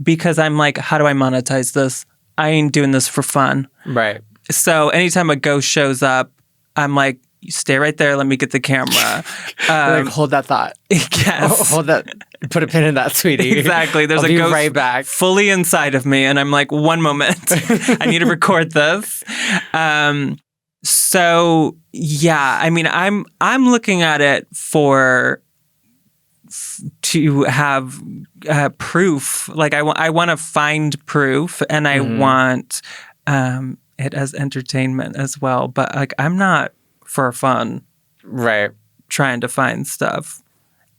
S3: because I'm like, how do I monetize this? I ain't doing this for fun.
S2: Right.
S3: So anytime a ghost shows up, I'm like, you stay right there. Let me get the camera.
S2: Like, hold that thought.
S3: Yes.
S2: Hold that. Put a pin in that, sweetie.
S3: Exactly. There's
S2: I'll
S3: a
S2: be
S3: ghost
S2: right back.
S3: fully inside of me, and I'm like, one moment. I need to record this. So yeah, I mean, I'm looking at it to have proof. Like I want to find proof, and I want it as entertainment as well. But like, I'm not for fun,
S2: right?
S3: Trying to find stuff.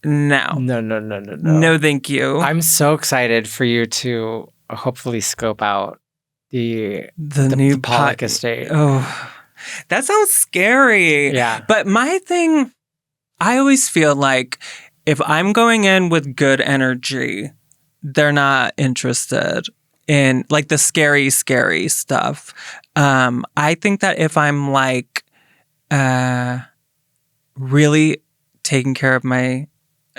S3: No,
S2: no,
S3: thank you.
S2: I'm so excited for you to hopefully scope out the new Pollock estate.
S3: Oh, that sounds scary.
S2: Yeah,
S3: but my thing, I always feel like if I'm going in with good energy, they're not interested in like the scary stuff. I think that if I'm like really taking care of my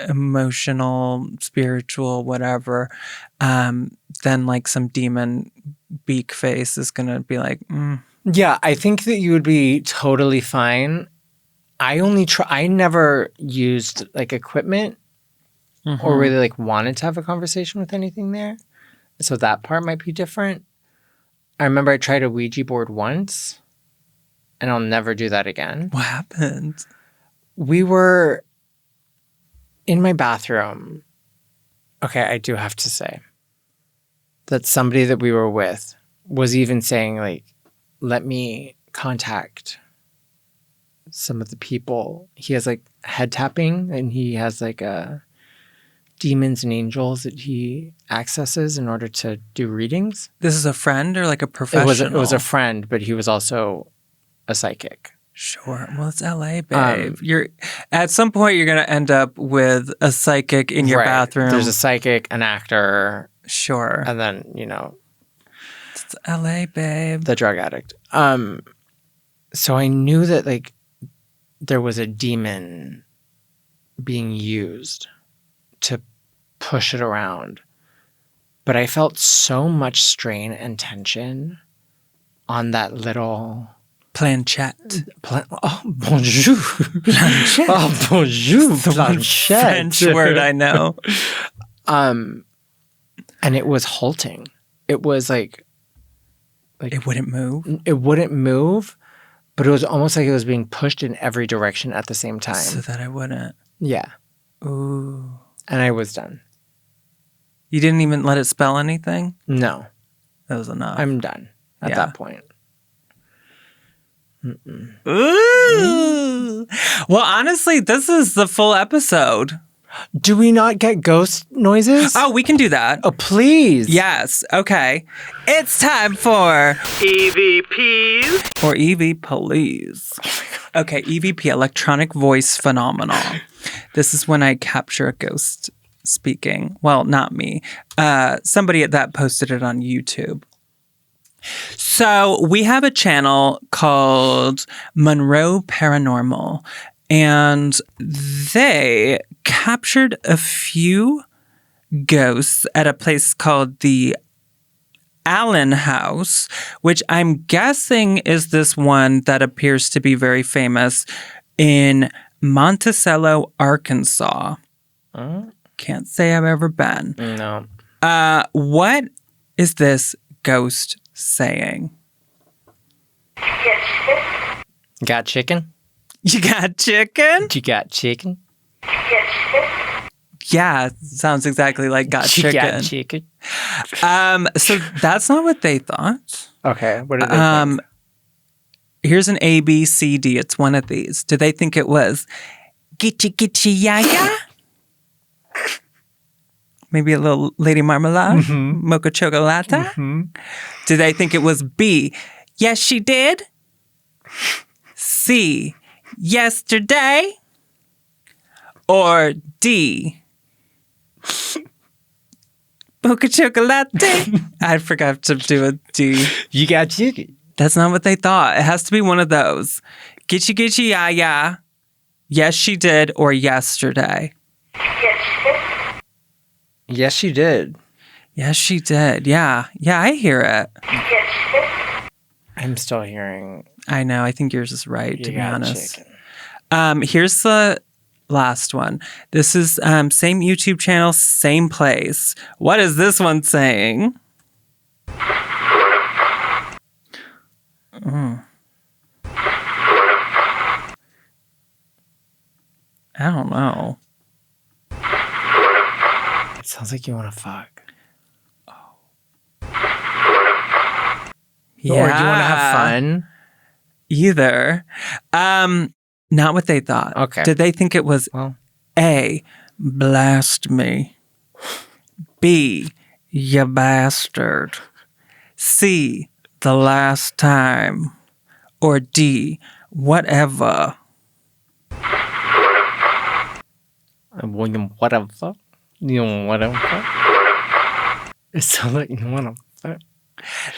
S3: emotional, spiritual, whatever, then like some demon beak face is going to be like,
S2: Yeah, I think that you would be totally fine. I never used like equipment or really like wanted to have a conversation with anything there. So that part might be different. I remember I tried a Ouija board once and I'll never do that again.
S3: what happened?
S2: We were in my bathroom. Okay, I do have to say that somebody that we were with was even saying like, let me contact some of the people. He has like head tapping and he has like demons and angels that he accesses in order to do readings.
S3: This is a friend or like a professional?
S2: It was a friend, but he was also a psychic.
S3: Sure. Well, it's LA, babe. You're at some point you're gonna end up with a psychic in your bathroom.
S2: There's a psychic, an actor.
S3: Sure.
S2: And then, you know,
S3: it's LA, babe.
S2: the drug addict. So I knew that like there was a demon being used to push it around. But I felt so much strain and tension on that little
S3: planchette.
S2: Oh, bonjour. Planchette. Oh, bonjour.
S3: The one French word I know.
S2: And it was halting. It was like
S3: it wouldn't move.
S2: It wouldn't move, but it was almost like it was being pushed in every direction at the same time.
S3: So that I wouldn't.
S2: Yeah.
S3: Ooh.
S2: And I was done.
S3: You didn't even let it spell anything?
S2: No.
S3: That was enough.
S2: I'm done at that point.
S3: Ooh. Well, honestly, this is the full episode.
S2: Do we not get ghost noises?
S3: Oh, we can do that.
S2: Oh, please.
S3: Yes. Okay. It's time for
S1: EVPs.
S3: or EV Police. Okay, EVP, electronic voice phenomenon. This is when I capture a ghost speaking. Well, not me. Somebody that posted it on YouTube. So we have a channel called Monroe Paranormal, and they captured a few ghosts at a place called the Allen House, which I'm guessing is this one that appears to be very famous in Monticello, Arkansas. Can't say I've ever been.
S2: No.
S3: What is this ghost saying?
S2: Got chicken?
S3: You got chicken?
S2: You got chicken?
S3: Yeah, sounds exactly like got chicken.
S2: You got chicken?
S3: So that's not what they thought.
S2: Okay, what did they think?
S3: Here's an A, B, C, D. It's one of these. Do they think it was gitchy yaya? Maybe a little Lady Marmalade? Mocha Chocolate? Do they think it was B, yes, she did? C, yesterday? Or D, Mocha Chocolate? I forgot to do a D.
S2: You got chicken?
S3: That's not what they thought. It has to be one of those. Gitchy ya. Yes, she did. Or yesterday.
S2: Yes, she did.
S3: Yes, she did. Yeah. Yeah, I hear it.
S2: I'm still hearing.
S3: I know. I think yours is right, to be
S2: got
S3: honest.
S2: chicken.
S3: Here's the last one. This is same YouTube channel, same place. What is this one saying? I don't know.
S2: It sounds like you want to fuck.
S3: Yeah.
S2: Or do you want to have fun?
S3: Either. Not what they thought.
S2: Okay.
S3: Did they think it was A, blast me, B, you bastard, C, the last time, or D, whatever?
S2: William, whatever. You know, whatever. It sounds like you want to fuck.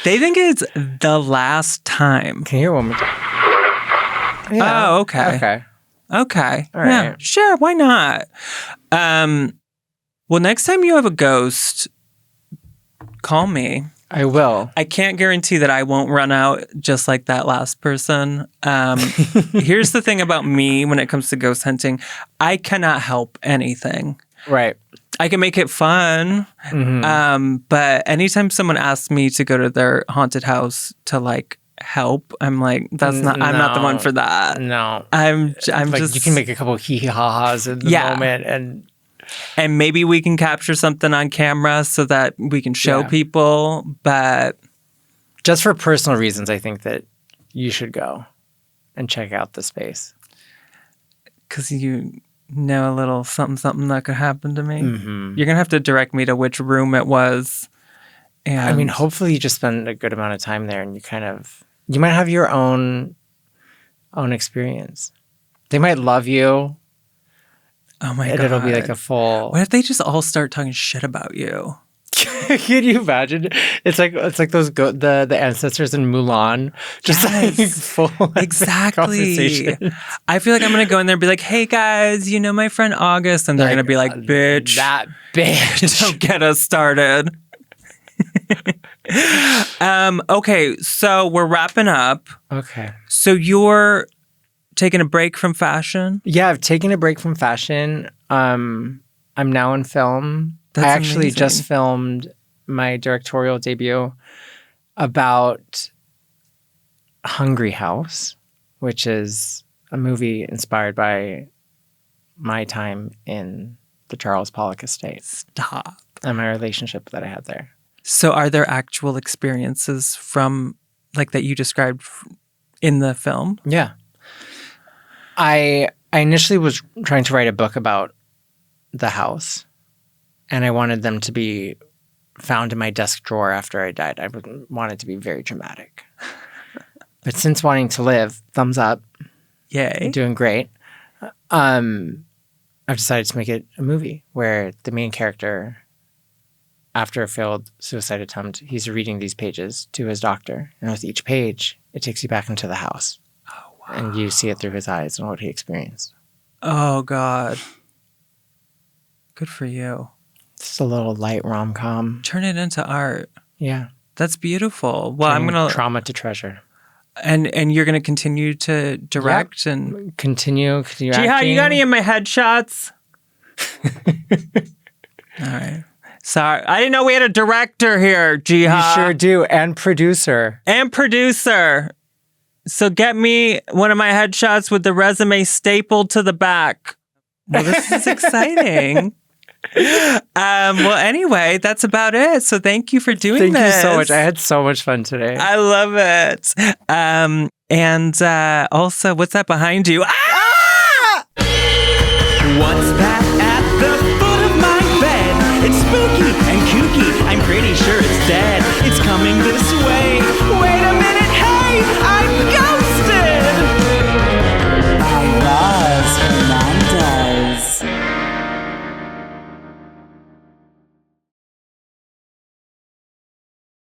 S3: They think it's the last time.
S2: Can you hear one more time? Yeah.
S3: Oh, okay.
S2: Okay.
S3: Okay.
S2: All
S3: Yeah,
S2: right.
S3: sure. Why not? Well, next time you have a ghost, call me.
S2: I will.
S3: I can't guarantee that I won't run out just like that last person. Here's the thing about me when it comes to ghost hunting. I cannot help anything.
S2: Right.
S3: I can make it fun. But anytime someone asks me to go to their haunted house to like help, I'm like, I'm not the one for that.
S2: No.
S3: I'm
S2: like,
S3: just...
S2: You can make a couple hee-ha-has in the moment
S3: and maybe we can capture something on camera so that we can show people, but...
S2: Just for personal reasons, I think that you should go and check out the space.
S3: Because you know a little something that could happen to me. You're going to have to direct me to which room it was. And
S2: I mean, hopefully you just spend a good amount of time there and you might have your own experience. They might love you.
S3: Oh my
S2: God. It'll be like a full...
S3: What if they just all start talking shit about you?
S2: Can you imagine? It's like those the ancestors in Mulan, just like full
S3: exactly. I feel like I'm gonna go in there and be like, "Hey guys, you know my friend August," and they're gonna be like, "Bitch,
S2: that bitch,
S3: don't get us started." Okay, so we're wrapping up.
S2: Okay,
S3: so you're taking a break from fashion?
S2: Yeah, I've taken a break from fashion. I'm now in film.
S3: That's
S2: I actually
S3: amazing.
S2: just filmed my directorial debut about Hungry House, which is a movie inspired by my time in the Charles Pollock estate.
S3: Stop.
S2: And my relationship that I had there.
S3: So are there actual experiences from like that you described in the film?
S2: Yeah. I initially was trying to write a book about the house, and I wanted them to be found in my desk drawer after I died. I wanted to be very dramatic. But since wanting to live, thumbs up.
S3: Yay.
S2: Doing great. I've decided to make it a movie where the main character, after a failed suicide attempt, he's reading these pages to his doctor. And with each page, it takes you back into the house.
S3: Oh, wow.
S2: And you see it through his eyes and what he experienced.
S3: Oh, God. Good for you.
S2: Just a little light rom-com.
S3: Turn it into art.
S2: Yeah.
S3: That's beautiful. Well, I'm going to...
S2: Trauma to treasure.
S3: And you're going to continue to direct and...
S2: Continue
S3: Jiha,
S2: acting.
S3: you got any of my headshots? All right. Sorry. I didn't know we had a director here, Jiha.
S2: You sure do. And producer.
S3: And producer. So get me one of my headshots with the resume stapled to the back. Well, this is exciting. Well, anyway, that's about it. So thank you for doing this.
S2: Thank you so much. I had so much fun today.
S3: I love it. And also, what's that behind you? Ah!
S1: What's that at the foot of my bed? It's spooky.